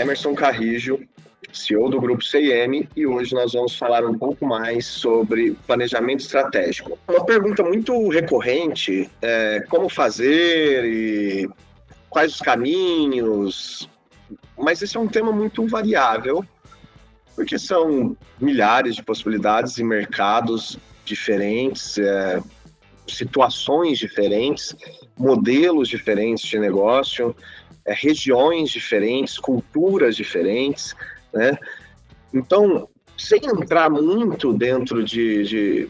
Emerson Carrijo, CEO do Grupo CIM, e hoje nós vamos falar um pouco mais sobre planejamento estratégico. Uma pergunta muito recorrente é como fazer e quais os caminhos, mas esse é um tema muito variável, porque são milhares de possibilidades e mercados diferentes, situações diferentes, modelos diferentes de negócio, regiões diferentes, culturas diferentes, né? Então, sem entrar muito dentro de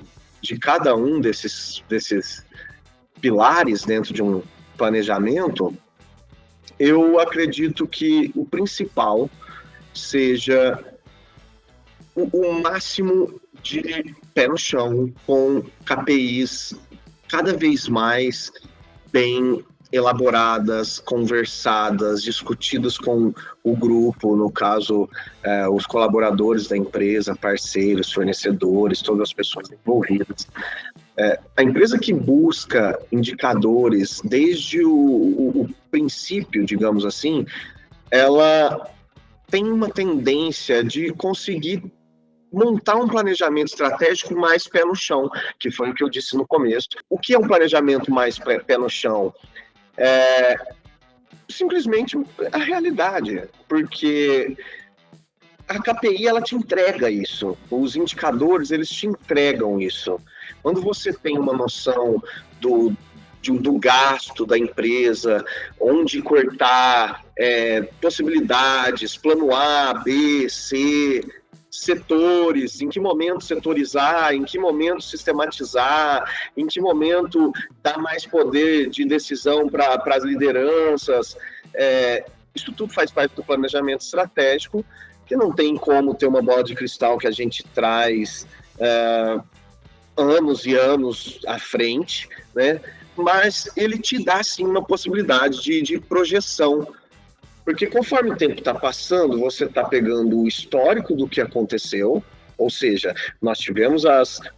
cada um desses pilares dentro de um planejamento, eu acredito que o principal seja o máximo de pé no chão, com KPIs cada vez mais bem elaboradas, conversadas, discutidas com o grupo, no caso, os colaboradores da empresa, parceiros, fornecedores, todas as pessoas envolvidas. A empresa que busca indicadores desde o princípio, digamos assim, ela tem uma tendência de conseguir montar um planejamento estratégico mais pé no chão, que foi o que eu disse no começo. O que é um planejamento mais pé no chão? Simplesmente a realidade, porque a KPI ela te entrega isso, os indicadores eles te entregam isso. Quando você tem uma noção do gasto da empresa, onde cortar, possibilidades, plano A, B, C, setores, em que momento setorizar, em que momento sistematizar, em que momento dar mais poder de decisão para as lideranças. Isso tudo faz parte do planejamento estratégico, que não tem como ter uma bola de cristal que a gente traz anos e anos à frente, né? Mas ele te dá, sim, uma possibilidade de projeção. Porque conforme o tempo está passando, você está pegando o histórico do que aconteceu, ou seja, nós tivemos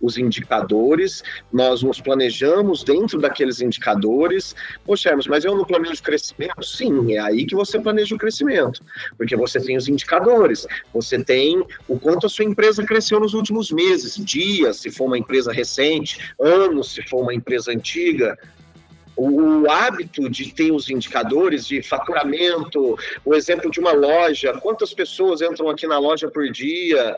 os indicadores, nós nos planejamos dentro daqueles indicadores. Poxa, mas eu não planejo crescimento? Sim, é aí que você planeja o crescimento, porque você tem os indicadores, você tem o quanto a sua empresa cresceu nos últimos meses, dias, se for uma empresa recente, anos, se for uma empresa antiga. O hábito de ter os indicadores de faturamento, o exemplo de uma loja, quantas pessoas entram aqui na loja por dia,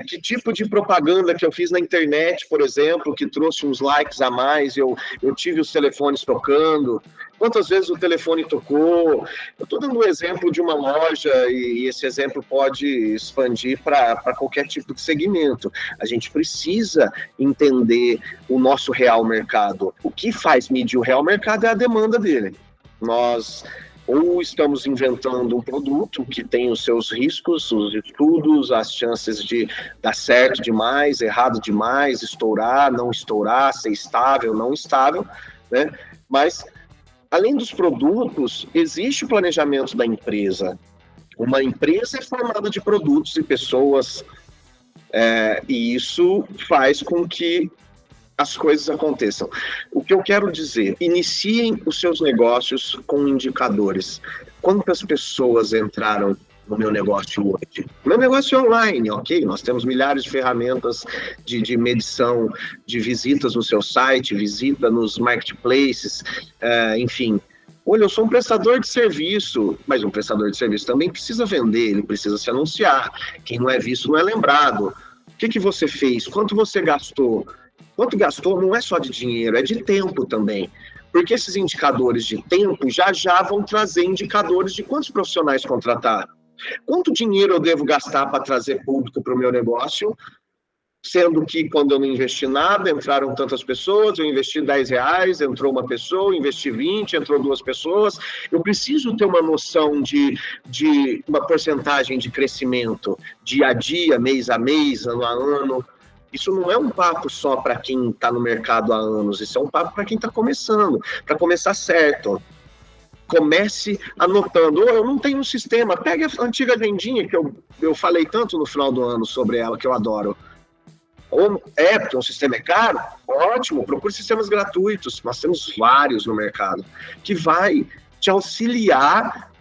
que tipo de propaganda que eu fiz na internet, por exemplo, que trouxe uns likes a mais, eu tive os telefones tocando, quantas vezes o telefone tocou. Eu estou dando um exemplo de uma loja e esse exemplo pode expandir para qualquer tipo de segmento. A gente precisa entender o nosso real mercado. O que faz medir o real mercado é a demanda dele. Nós ou estamos inventando um produto que tem os seus riscos, os estudos, as chances de dar certo demais, errado demais, estourar, não estourar, ser estável, não estável, né? Mas, além dos produtos, existe o planejamento da empresa. Uma empresa é formada de produtos e pessoas, e isso faz com que as coisas aconteçam. O que eu quero dizer, iniciem os seus negócios com indicadores. Quantas pessoas entraram no meu negócio hoje? Meu negócio é online, ok? Nós temos milhares de ferramentas de medição de visitas no seu site, visita nos marketplaces, enfim. Olha, eu sou um prestador de serviço, mas um prestador de serviço também precisa vender, ele precisa se anunciar. Quem não é visto não é lembrado. O que você fez? Quanto você gastou? Quanto gastou não é só de dinheiro, é de tempo também. Porque esses indicadores de tempo já vão trazer indicadores de quantos profissionais contratar. Quanto dinheiro eu devo gastar para trazer público para o meu negócio, sendo que quando eu não investi nada, entraram tantas pessoas, eu investi R$10, entrou uma pessoa, investi 20, entrou 2 pessoas. Eu preciso ter uma noção de uma porcentagem de crescimento, dia a dia, mês a mês, ano a ano. Isso não é um papo só para quem está no mercado há anos, isso é um papo para quem está começando, para começar certo. Comece anotando. Eu não tenho um sistema, pegue a antiga agendinha que eu falei tanto no final do ano sobre ela, que eu adoro. Porque um sistema é caro? Ótimo, procure sistemas gratuitos, nós temos vários no mercado, que vai te auxiliar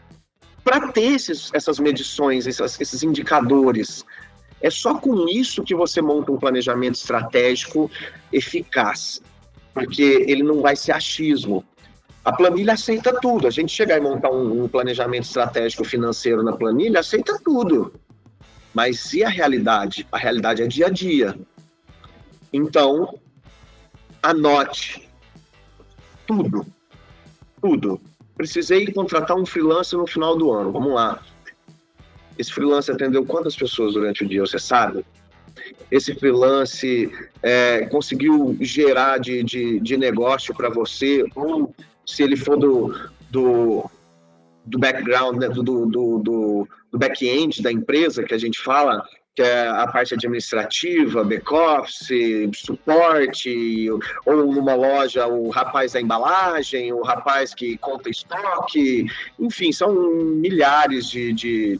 para ter essas medições, esses indicadores. É só com isso que você monta um planejamento estratégico eficaz, porque ele não vai ser achismo. A planilha aceita tudo. A gente chegar e montar um planejamento estratégico financeiro na planilha, aceita tudo. Mas e a realidade? A realidade é dia a dia. Então, anote tudo. Tudo. Precisei contratar um freelancer no final do ano. Vamos lá. Esse freelance atendeu quantas pessoas durante o dia, você sabe? Esse freelance conseguiu gerar de negócio para você, ou se ele for do background, né, do back-end da empresa, que a gente fala, que é a parte administrativa, back-office, suporte, ou numa loja, o rapaz da embalagem, o rapaz que conta estoque, enfim, são milhares de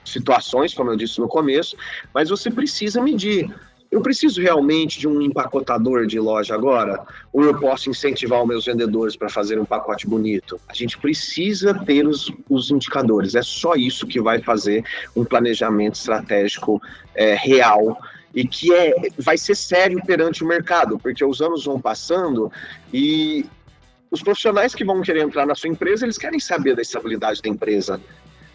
situações, como eu disse no começo, mas você precisa medir. Eu preciso realmente de um empacotador de loja agora? Ou eu posso incentivar os meus vendedores para fazer um pacote bonito? A gente precisa ter os indicadores. É só isso que vai fazer um planejamento estratégico real e que vai ser sério perante o mercado, porque os anos vão passando e os profissionais que vão querer entrar na sua empresa, eles querem saber da estabilidade da empresa.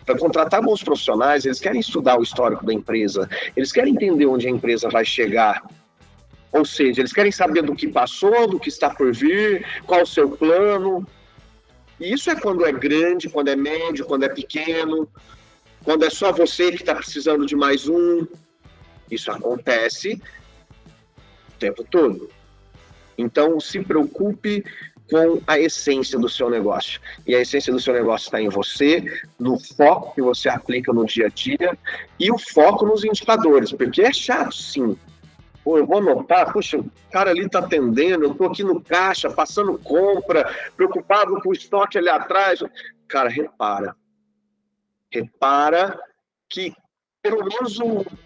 Para contratar bons profissionais, eles querem estudar o histórico da empresa, eles querem entender onde a empresa vai chegar. Ou seja, eles querem saber do que passou, do que está por vir, qual o seu plano. E isso é quando é grande, quando é médio, quando é pequeno, quando é só você que está precisando de mais um. Isso acontece o tempo todo. Então, se preocupe com a essência do seu negócio. E a essência do seu negócio está em você, no foco que você aplica no dia a dia e o foco nos indicadores, porque é chato, sim. Pô, eu vou anotar, puxa, o cara ali está atendendo, eu estou aqui no caixa, passando compra, preocupado com o estoque ali atrás. Cara, repara que pelo menos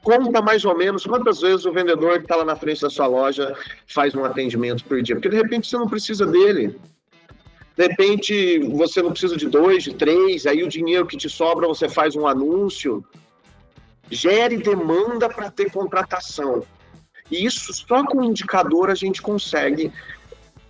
conta mais ou menos quantas vezes o vendedor que está lá na frente da sua loja faz um atendimento por dia. Porque de repente você não precisa dele. De repente você não precisa de 2, de 3, aí o dinheiro que te sobra você faz um anúncio. Gere demanda para ter contratação. E isso só com indicador a gente consegue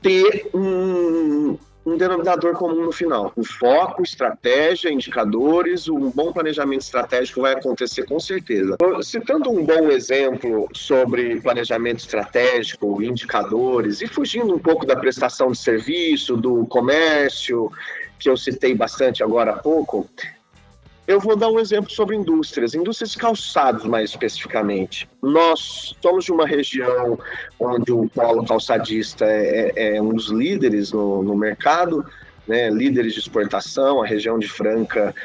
ter um denominador comum no final. O foco, estratégia, indicadores, um bom planejamento estratégico vai acontecer com certeza. Citando um bom exemplo sobre planejamento estratégico, indicadores, e fugindo um pouco da prestação de serviço, do comércio, que eu citei bastante agora há pouco, eu vou dar um exemplo sobre indústrias de calçados mais especificamente. Nós somos de uma região onde o polo calçadista é um dos líderes no mercado, né, líderes de exportação. A região de Franca,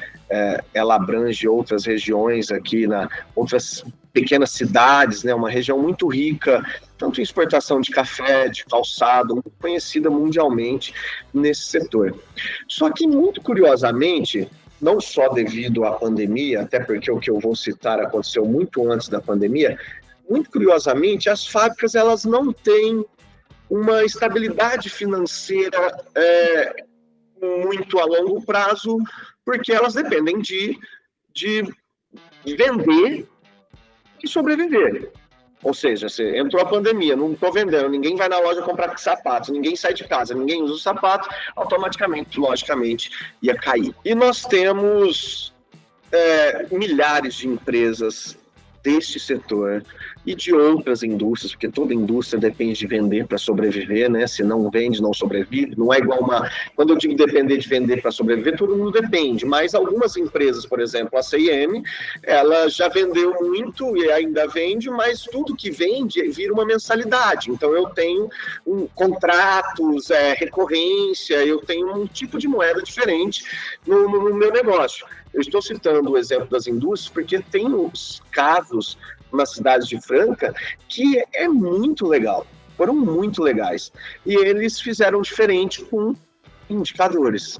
ela abrange outras regiões aqui, outras pequenas cidades, né, uma região muito rica, tanto em exportação de café, de calçado, muito conhecida mundialmente nesse setor. Só que, muito curiosamente, não só devido à pandemia, até porque o que eu vou citar aconteceu muito antes da pandemia, muito curiosamente, as fábricas elas não têm uma estabilidade financeira muito a longo prazo, porque elas dependem de vender e sobreviver. Ou seja, você entrou a pandemia, não estou vendendo, ninguém vai na loja comprar sapatos, ninguém sai de casa, ninguém usa os sapatos, automaticamente, logicamente, ia cair. E nós temos milhares de empresas deste setor e de outras indústrias, porque toda indústria depende de vender para sobreviver, né? Se não vende, não sobrevive. Não é igual Quando eu digo depender de vender para sobreviver, todo mundo depende, mas algumas empresas, por exemplo, a C&M, ela já vendeu muito e ainda vende, mas tudo que vende vira uma mensalidade. Então eu tenho contratos, recorrência, eu tenho um tipo de moeda diferente no meu negócio. Eu estou citando o exemplo das indústrias porque tem uns casos na cidade de Franca que é muito legal, foram muito legais. E eles fizeram diferente com indicadores.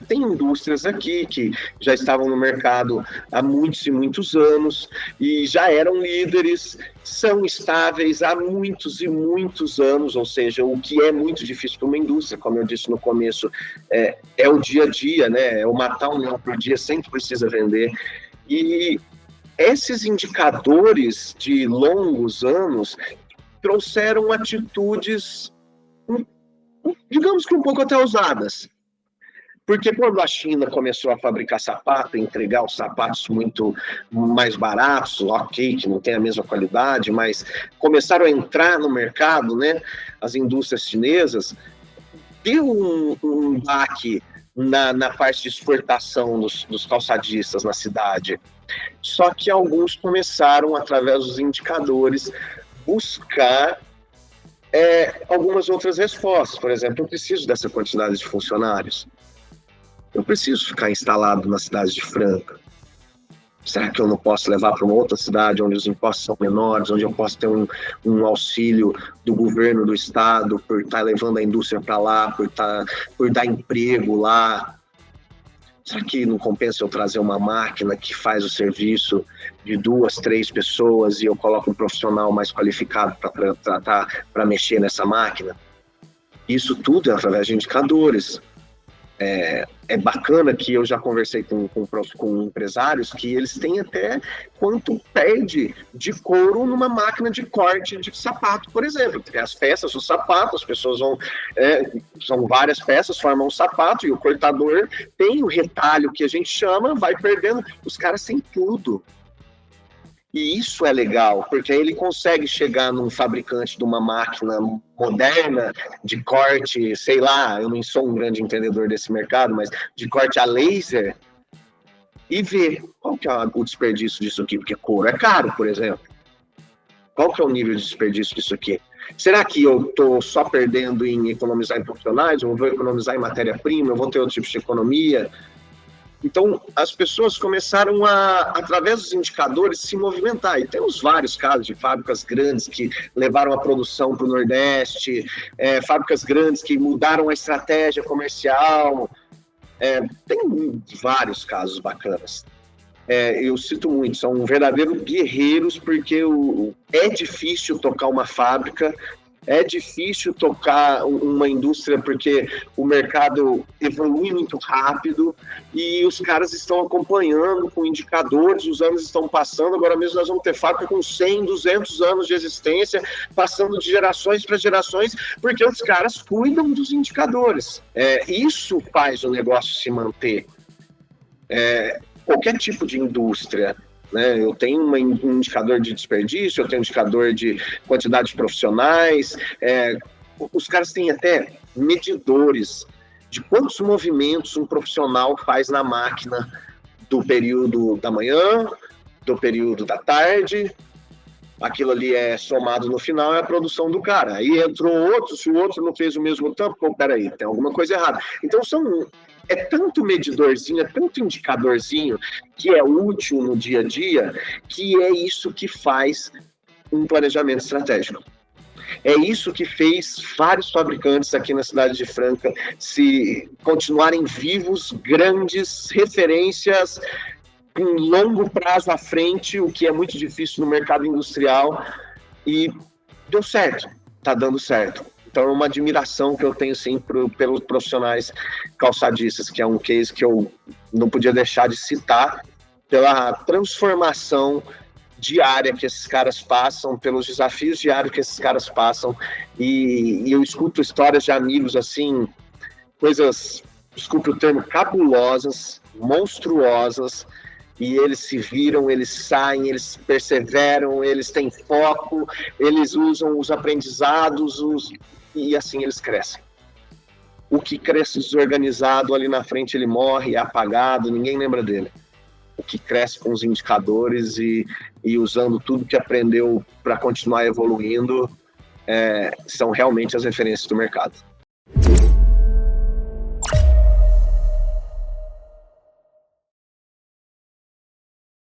Tem indústrias aqui que já estavam no mercado há muitos e muitos anos e já eram líderes, são estáveis há muitos e muitos anos, ou seja, o que é muito difícil para uma indústria, como eu disse no começo, é o dia a dia, né? É o matar um leão por dia, sempre precisa vender. E esses indicadores de longos anos trouxeram atitudes, digamos que um pouco até ousadas. Porque quando a China começou a fabricar sapato, entregar os sapatos muito mais baratos, ok, que não tem a mesma qualidade, mas começaram a entrar no mercado, né? As indústrias chinesas, deu um baque na parte de exportação dos calçadistas na cidade. Só que alguns começaram, através dos indicadores, buscar algumas outras respostas. Por exemplo, eu preciso dessa quantidade de funcionários. Eu preciso ficar instalado na cidade de Franca. Será que eu não posso levar para uma outra cidade onde os impostos são menores, onde eu posso ter um auxílio do governo do estado por estar levando a indústria para lá, por dar emprego lá? Será que não compensa eu trazer uma máquina que faz o serviço de 2, 3 pessoas e eu coloco um profissional mais qualificado para mexer nessa máquina? Isso tudo é através de indicadores. É bacana que eu já conversei com empresários que eles têm até quanto perde de couro numa máquina de corte de sapato, por exemplo. Tem as peças do sapato, as pessoas vão... são várias peças, formam um sapato e o cortador tem o retalho que a gente chama, vai perdendo. Os caras têm tudo. E isso é legal, porque aí ele consegue chegar num fabricante de uma máquina moderna, de corte, sei lá, eu não sou um grande entendedor desse mercado, mas de corte a laser, e ver qual que é o desperdício disso aqui, porque couro é caro, por exemplo. Qual que é o nível de desperdício disso aqui? Será que eu estou só perdendo em economizar em profissionais, eu vou economizar em matéria-prima, eu vou ter outro tipo de economia? Então, as pessoas começaram através dos indicadores, se movimentar. E temos vários casos de fábricas grandes que levaram a produção para o Nordeste, fábricas grandes que mudaram a estratégia comercial. Tem vários casos bacanas. Eu cito muito, são verdadeiros guerreiros, porque é difícil tocar uma fábrica, é difícil tocar uma indústria porque o mercado evolui muito rápido e os caras estão acompanhando com indicadores, os anos estão passando, agora mesmo nós vamos ter fábrica com 100, 200 anos de existência, passando de gerações para gerações, porque os caras cuidam dos indicadores. Isso faz o negócio se manter. Qualquer tipo de indústria, né? Eu tenho um indicador de desperdício, eu tenho um indicador de quantidade de profissionais, os caras têm até medidores de quantos movimentos um profissional faz na máquina do período da manhã, do período da tarde, aquilo ali é somado no final, é a produção do cara. Aí entrou outro, se o outro não fez o mesmo tempo, pô, peraí, tem alguma coisa errada. Então é tanto medidorzinho, é tanto indicadorzinho que é útil no dia a dia, que é isso que faz um planejamento estratégico. É isso que fez vários fabricantes aqui na cidade de Franca se continuarem vivos, grandes referências em longo prazo à frente, o que é muito difícil no mercado industrial, e deu certo, está dando certo. Então é uma admiração que eu tenho, sim, pelos profissionais calçadistas, que é um case que eu não podia deixar de citar, pela transformação diária que esses caras passam, pelos desafios diários que esses caras passam, e eu escuto histórias de amigos, assim, coisas, desculpe o termo, cabulosas, monstruosas, e eles se viram, eles saem, eles perseveram, eles têm foco, eles usam os aprendizados, e assim eles crescem. O que cresce desorganizado ali na frente, ele morre, é apagado, ninguém lembra dele. O que cresce com os indicadores e usando tudo que aprendeu para continuar evoluindo, são realmente as referências do mercado.